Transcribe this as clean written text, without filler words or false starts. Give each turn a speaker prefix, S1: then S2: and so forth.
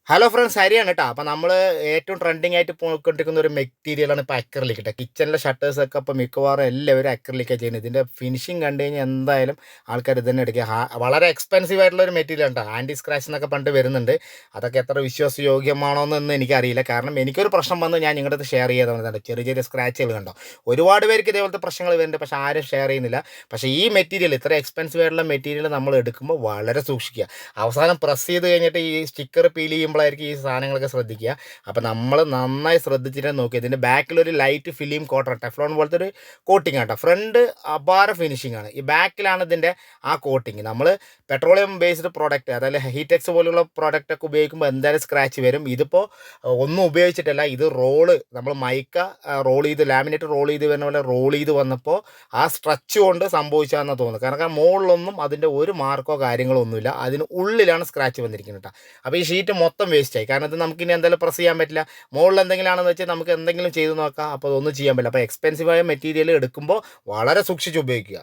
S1: Hello friends, ഹരിയാണ് കേട്ടോ. അപ്പോൾ നമ്മൾ ഏറ്റവും ട്രെൻഡിങ് ആയിട്ട് പോയിക്കൊണ്ടിരിക്കുന്ന ഒരു മെറ്റീരിയലാണ് ഇപ്പോൾ അക്രലിക് കേട്ടോ. കിച്ചണിലെ ഷട്ടേഴ്സൊക്കെ ഇപ്പോൾ മിക്കവാറും എല്ലാവരും അക്രലിക്കാണ് ചെയ്യുന്നത്. ഇതിൻ്റെ ഫിനിഷിങ് കണ്ടു കഴിഞ്ഞാൽ എന്തായാലും ആൾക്കാർ ഇത് തന്നെ എടുക്കുക. വളരെ എക്സ്പെൻസീവ് ആയിട്ടുള്ള ഒരു മെറ്റീരിയൽ കേട്ടോ. ആൻറ്റി സ്ക്രാച്ച് എന്നൊക്കെ പണ്ട് വരുന്നുണ്ട്. അതൊക്കെ എത്ര വിശ്വാസയോഗ്യമാണോ എന്നൊന്നും എനിക്കറിയില്ല. കാരണം എനിക്കൊരു പ്രശ്നം വന്ന് ഞാൻ നിങ്ങളുടെ അടുത്ത് ഷെയർ ചെയ്തതാണ്. ചെറിയ ചെറിയ സ്ക്രാച്ചുകൾ കണ്ടോ. ഒരുപാട് പേർക്ക് ഇതേപോലത്തെ പ്രശ്നങ്ങൾ വരുന്നുണ്ട്, പക്ഷേ ആരും ഷെയർ ചെയ്യുന്നില്ല. പക്ഷേ ഈ മെറ്റീരിയൽ, ഇത്ര എക്സ്പെൻസീവ് ആയിട്ടുള്ള മെറ്റീരിയൽ നമ്മൾ എടുക്കുമ്പോൾ വളരെ സൂക്ഷിക്കുക. അവസാനം പ്രസ് ചെയ്ത് കഴിഞ്ഞിട്ട് ഈ സ്റ്റിക്കർ പീൽ ചെയ്യുമ്പോഴായിരിക്കും ഈ സാധനങ്ങളൊക്കെ ശ്രദ്ധിക്കുക. അപ്പോൾ നമ്മൾ നന്നായി ശ്രദ്ധിച്ചിട്ട് നോക്കുക. ഇതിൻ്റെ ബാക്കിലൊരു ലൈറ്റ് ഫിലിം കോട്ടൺ, ടെഫ്ലോൺ പോലത്തെ ഒരു കോട്ടിങ് ആട്ടോ. ഫ്രണ്ട് അപാര ഫിനിഷിംഗ് ആണ്, ഈ ബാക്കിലാണ് ഇതിൻ്റെ ആ കോട്ടിങ്. നമ്മൾ പെട്രോളിയം ബേസ്ഡ് പ്രോഡക്റ്റ്, അതായത് ഹീറ്റെക്സ് പോലുള്ള പ്രോഡക്റ്റൊക്കെ ഉപയോഗിക്കുമ്പോൾ എന്തായാലും സ്ക്രാച്ച് വരും. ഇതിപ്പോൾ ഒന്നും ഉപയോഗിച്ചിട്ടല്ല, ഇത് റോള് നമ്മൾ മൈക്ക റോൾ ചെയ്ത്, ലാമിനേറ്റ് റോൾ ചെയ്ത് വരുന്ന പോലെ റോൾ ചെയ്ത് വന്നപ്പോൾ ആ സ്ട്രെച്ച് കൊണ്ട് സംഭവിച്ചാണെന്ന് തോന്നുന്നു. കാരണം മുകളിലൊന്നും അതിൻ്റെ ഒരു മാർക്കോ കാര്യങ്ങളോ ഒന്നുമില്ല, അതിന് ഉള്ളിലാണ് സ്ക്രാച്ച് വന്നിരിക്കുന്നത് കേട്ടോ. അപ്പോൾ ഈ ഷീറ്റ് മൊത്തം വേസ്റ്റായി. കാരണം ഇത് നമുക്കിനി എന്തായാലും പ്രസ് ചെയ്യാൻ പറ്റില്ല. മുകളിൽ എന്തെങ്കിലും ആണെന്ന് വെച്ചാൽ നമുക്ക് എന്തെങ്കിലും ചെയ്ത് നോക്കാം. അപ്പോൾ അതൊന്നും ചെയ്യാൻ പറ്റില്ല. അപ്പോൾ എക്സ്പെൻസീവായ മെറ്റീരിയൽ എടുക്കുമ്പോൾ വളരെ സൂക്ഷിച്ച് ഉപയോഗിക്കുക.